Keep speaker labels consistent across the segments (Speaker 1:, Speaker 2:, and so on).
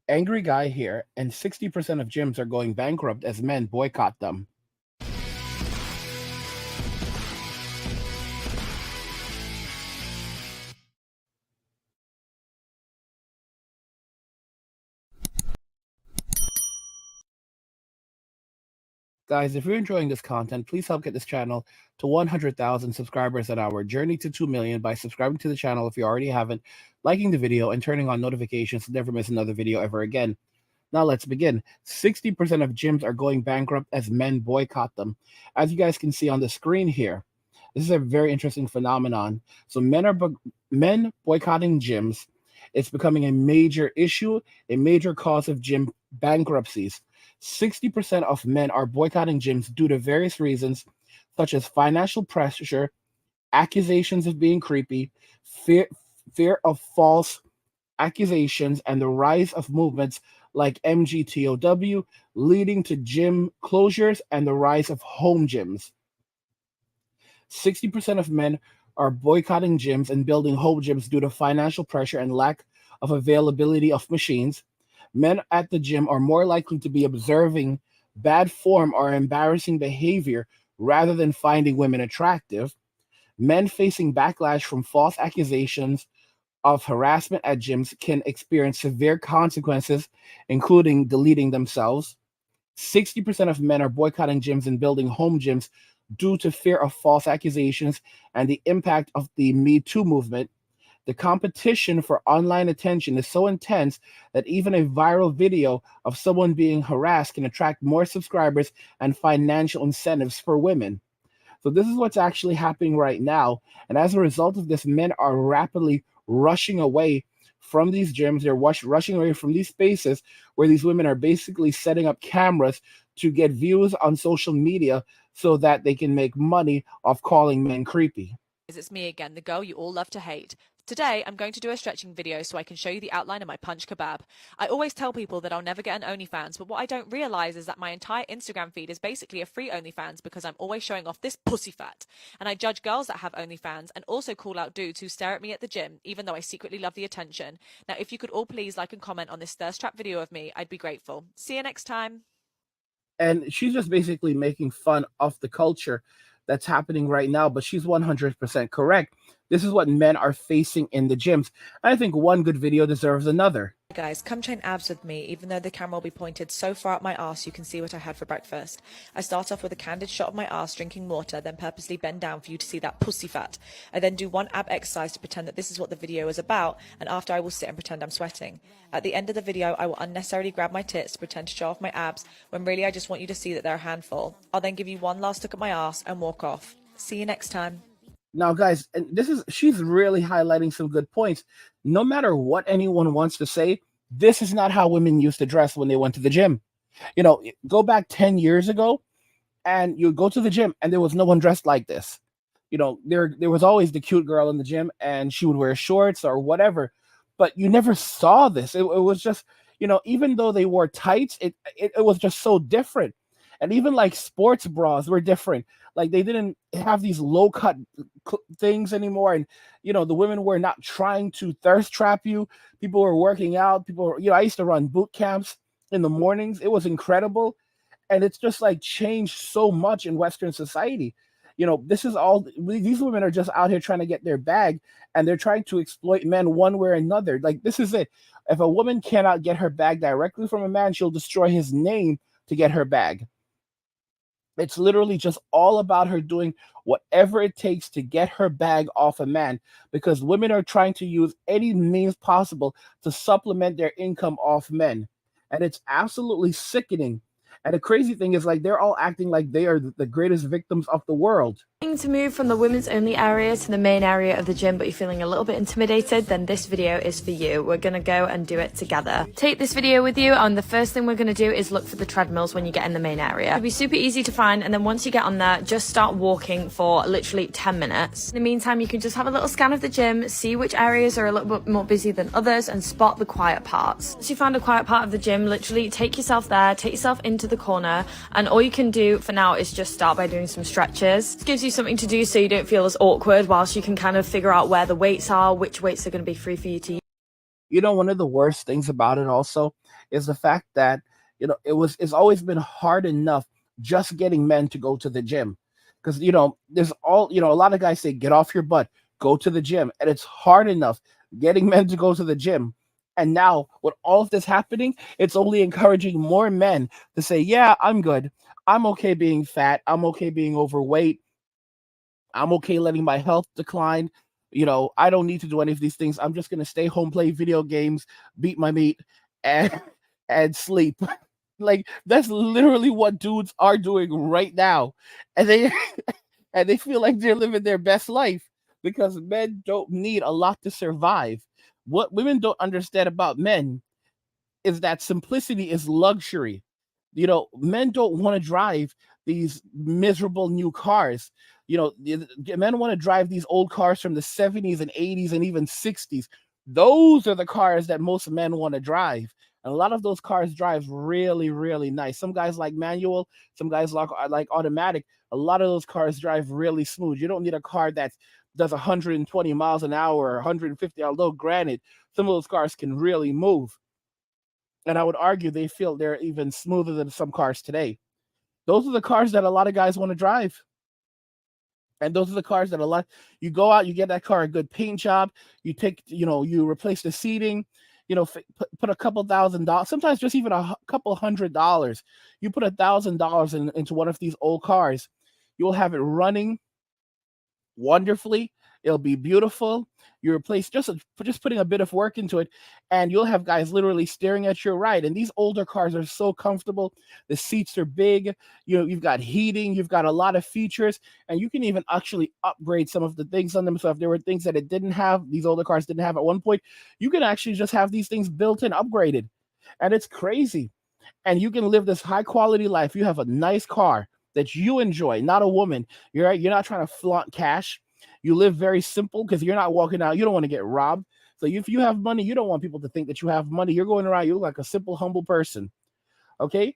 Speaker 1: Angry guy here, and 60% of gyms are going bankrupt as men boycott them. Guys, if you're enjoying this content, please help get this channel to 100,000 subscribers on our journey to 2 million by subscribing to the channel if you already haven't, liking the video, and turning on notifications to never miss another video ever again. Now let's begin. 60% of gyms are going bankrupt as men boycott them. As you guys can see on the screen here, this is a very interesting phenomenon. So men boycotting gyms. It's becoming a major issue, a major cause of gym bankruptcies. 60% of men are boycotting gyms due to various reasons, such as financial pressure, accusations of being creepy, fear of false accusations, and the rise of movements like MGTOW, leading to gym closures and the rise of home gyms. 60% of men are boycotting gyms and building home gyms due to financial pressure and lack of availability of machines. Men at the gym are more likely to be observing bad form or embarrassing behavior rather than finding women attractive. Men facing backlash from false accusations of harassment at gyms can experience severe consequences, including deleting themselves. 60% of men are boycotting gyms and building home gyms due to fear of false accusations and the impact of the Me Too movement. The competition for online attention is so intense that even a viral video of someone being harassed can attract more subscribers and financial incentives for women. So this is what's actually happening right now. And as a result of this, men are rapidly rushing away from these gyms. They're rushing away from these spaces where these women are basically setting up cameras to get views on social media so that they can make money off calling men creepy.
Speaker 2: It's me again, the girl you all love to hate. Today, I'm going to do a stretching video so I can show you the outline of my punch kebab. I always tell people that I'll never get an OnlyFans, but what I don't realize is that my entire Instagram feed is basically a free OnlyFans because I'm always showing off this pussy fat. And I judge girls that have OnlyFans and also call out dudes who stare at me at the gym, even though I secretly love the attention. Now, if you could all please like and comment on this thirst trap video of me, I'd be grateful. See you next time.
Speaker 1: And she's just basically making fun of the culture that's happening right now, but she's 100% correct. This is what men are facing in the gyms. I think one good video deserves another.
Speaker 2: Guys, come train abs with me, even though the camera will be pointed so far up my arse you can see what I had for breakfast. I start off with a candid shot of my arse drinking water, then purposely bend down for you to see that pussy fat. I then do one ab exercise to pretend that this is what the video is about, and after I will sit and pretend I'm sweating. At the end of the video, I will unnecessarily grab my tits to pretend to show off my abs, when really I just want you to see that they're a handful. I'll then give you one last look at my arse and walk off. See you next time.
Speaker 1: Now, guys, and she's really highlighting some good points. No matter what anyone wants to say, this is not how women used to dress when they went to the gym. You know, go back 10 years ago and you go to the gym and there was no one dressed like this. You know, there was always the cute girl in the gym and she would wear shorts or whatever, but you never saw this. It was just, you know, even though they wore tights, it was just so different. And even like sports bras were different. Like they didn't have these low cut things anymore. And, you know, the women were not trying to thirst trap you. People were working out. I used to run boot camps in the mornings. It was incredible. And it's just like changed so much in Western society. You know, this is all, these women are just out here trying to get their bag and they're trying to exploit men one way or another. Like this is it. If a woman cannot get her bag directly from a man, she'll destroy his name to get her bag. It's literally just all about her doing whatever it takes to get her bag off a man because women are trying to use any means possible to supplement their income off men. And it's absolutely sickening. And the crazy thing is, like, they're all acting like they are the greatest victims of the world.
Speaker 3: To move from the women's only area to the main area of the gym, but you're feeling a little bit intimidated, then this video is for you. We're gonna go and do it together. Take this video with you, and the first thing we're gonna do is look for the treadmills when you get in the main area. It'll be super easy to find, and then once you get on there, just start walking for literally 10 minutes. In the meantime, you can just have a little scan of the gym, see which areas are a little bit more busy than others, and spot the quiet parts. Once you find a quiet part of the gym, literally take yourself there, take yourself into the corner, and all you can do for now is just start by doing some stretches. This gives you something to do so you don't feel as awkward, whilst you can kind of figure out where the weights are, which weights are going to be free for you to use.
Speaker 1: You know, one of the worst things about it also is the fact that, it's always been hard enough just getting men to go to the gym. Because, there's a lot of guys say, get off your butt, go to the gym. And it's hard enough getting men to go to the gym. And now, with all of this happening, it's only encouraging more men to say, yeah, I'm good. I'm okay being fat. I'm okay being overweight. I'm okay letting my health decline. I don't need to do any of these things. I'm just gonna stay home, play video games, beat my meat, and and sleep. Like that's literally what dudes are doing right now, and they and they feel like they're living their best life because men don't need a lot to survive. What women don't understand about men is that simplicity is luxury. Men don't want to drive these miserable new cars. Men want to drive these old cars from the 70s and 80s and even 60s. Those are the cars that most men want to drive. And a lot of those cars drive really, really nice. Some guys like manual, some guys like automatic. A lot of those cars drive really smooth. You don't need a car that does 120 miles an hour or 150, although granted, some of those cars can really move. And I would argue they feel they're even smoother than some cars today. Those are the cars that a lot of guys want to drive. And those are the cars that you go out, you get that car a good paint job, you replace the seating, put a couple $1,000, sometimes just even a couple $100. You put $1,000 into one of these old cars, you'll have it running wonderfully. It'll be beautiful. You replace just putting a bit of work into it, and you'll have guys literally staring at your ride. And these older cars are so comfortable. The seats are big. You've got heating. You've got a lot of features, and you can even actually upgrade some of the things on them. So if there were things that these older cars didn't have at one point, you can actually just have these things built and upgraded, and it's crazy. And you can live this high quality life. You have a nice car that you enjoy, not a woman. You're not trying to flaunt cash. You live very simple because you're not walking out. You don't want to get robbed. So if you have money, you don't want people to think that you have money. You're going around, you look like a simple, humble person. Okay?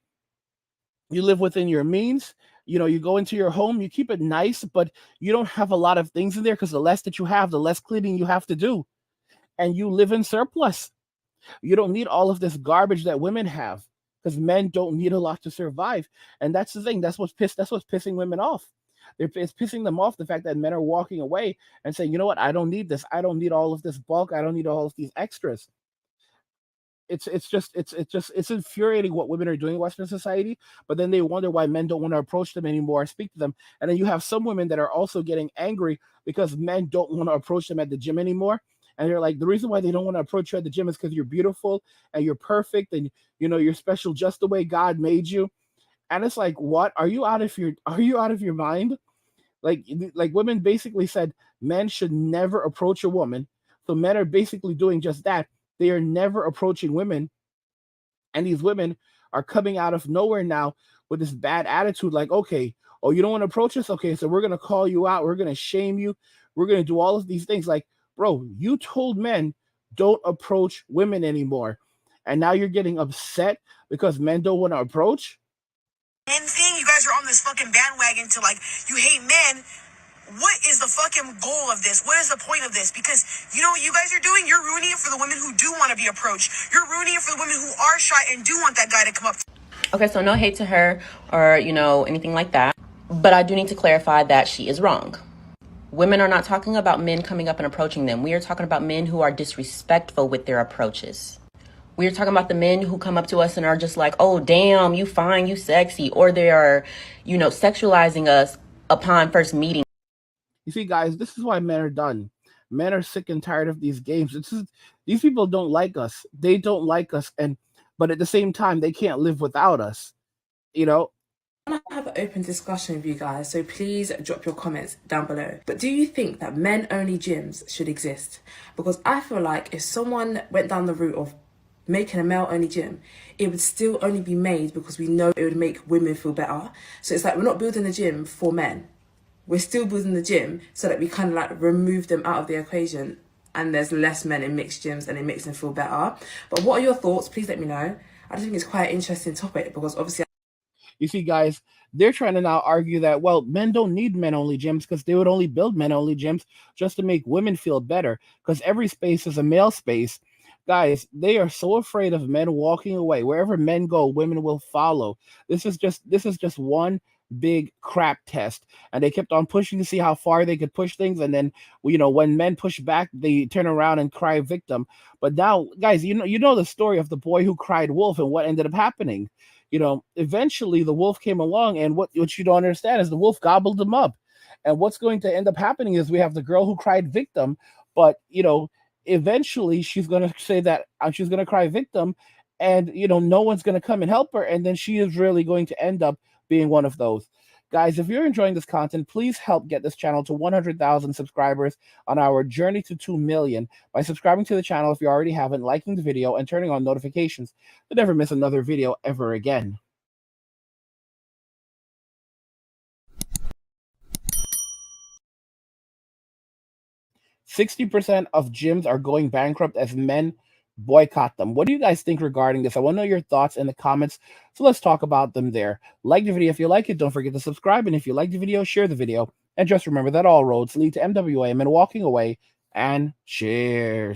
Speaker 1: You live within your means. You go into your home, you keep it nice, but you don't have a lot of things in there because the less that you have, the less cleaning you have to do. And you live in surplus. You don't need all of this garbage that women have because men don't need a lot to survive. And that's the thing. That's what's pissing women off. It's pissing them off, the fact that men are walking away and saying, you know what, I don't need this. I don't need all of this bulk. I don't need all of these extras. It's infuriating what women are doing in Western society, but then they wonder why men don't want to approach them anymore or speak to them. And then you have some women that are also getting angry because men don't want to approach them at the gym anymore. And they're like, the reason why they don't want to approach you at the gym is because you're beautiful and you're perfect and you're special just the way God made you. And it's like, what? Are you out of your mind? Like women basically said men should never approach a woman. So men are basically doing just that. They are never approaching women. And these women are coming out of nowhere now with this bad attitude, like, okay, oh, you don't want to approach us? Okay, so we're gonna call you out, we're gonna shame you, we're gonna do all of these things. Like, bro, you told men don't approach women anymore. And now you're getting upset because men don't want to approach.
Speaker 4: Men thing, you guys are on this fucking bandwagon to like, you hate men. What is the fucking goal of this? What is the point of this? Because you know what you guys are doing? You're ruining it for the women who do want to be approached. You're ruining it for the women who are shy and do want that guy to come up.
Speaker 5: Okay, so no hate to her or, anything like that. But I do need to clarify that she is wrong. Women are not talking about men coming up and approaching them. We are talking about men who are disrespectful with their approaches. We're talking about the men who come up to us and are just like, oh, damn, you fine, you sexy. Or they are, sexualizing us upon first meeting.
Speaker 1: You see, guys, this is why men are done. Men are sick and tired of these games. These people don't like us. They don't like us. But at the same time, they can't live without us.
Speaker 6: I want to have an open discussion with you guys, so please drop your comments down below. But do you think that men-only gyms should exist? Because I feel like if someone went down the route of making a male-only gym, it would still only be made because we know it would make women feel better. So it's like we're not building the gym for men. We're still building the gym so that we kind of like remove them out of the equation and there's less men in mixed gyms and it makes them feel better. But what are your thoughts? Please let me know. I just think it's quite an interesting topic because obviously...
Speaker 1: You see, guys, they're trying to now argue that, well, men don't need men-only gyms because they would only build men-only gyms just to make women feel better because every space is a male space. Guys, they are so afraid of men walking away. Wherever men go, women will follow. This is just one big crap test. And they kept on pushing to see how far they could push things. And then, when men push back, they turn around and cry victim. But now, guys, you know the story of the boy who cried wolf and what ended up happening. Eventually the wolf came along, and what you don't understand is the wolf gobbled him up. And what's going to end up happening is we have the girl who cried victim, but eventually she's going to say that she's going to cry victim, and no one's going to come and help her, and then she is really going to end up being one of those. Guys, if you're enjoying this content, please help get this channel to 100,000 subscribers on our journey to 2 million by subscribing to the channel if you already haven't, liking the video, and turning on notifications to never miss another video ever again. %60 of gyms are going bankrupt as men boycott them. What do you guys think regarding this? I want to know your thoughts in the comments, so let's talk about them there. Like the video if you like it. Don't forget to subscribe, and if you like the video, share the video. And just remember that all roads lead to MWA, men walking away, and cheers.